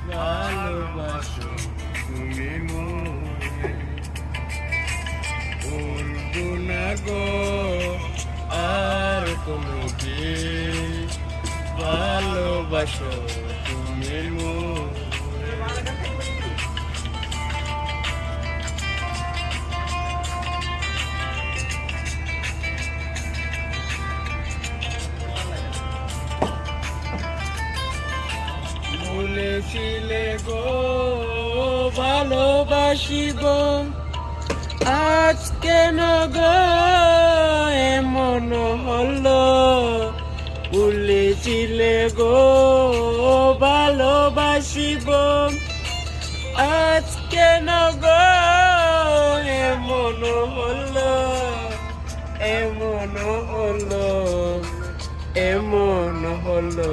ভালোবাসো তুমি মনে বলবো না গো আর কোনো দিন ভালোবাসো তুমি মনে বলেছিলে গো ভালোবাসিব আজ কেন গো এমন হলো বলেছিলে গো ভালোবাসিব আজ কেন গো এমন হলো এমন হলো এমন হলো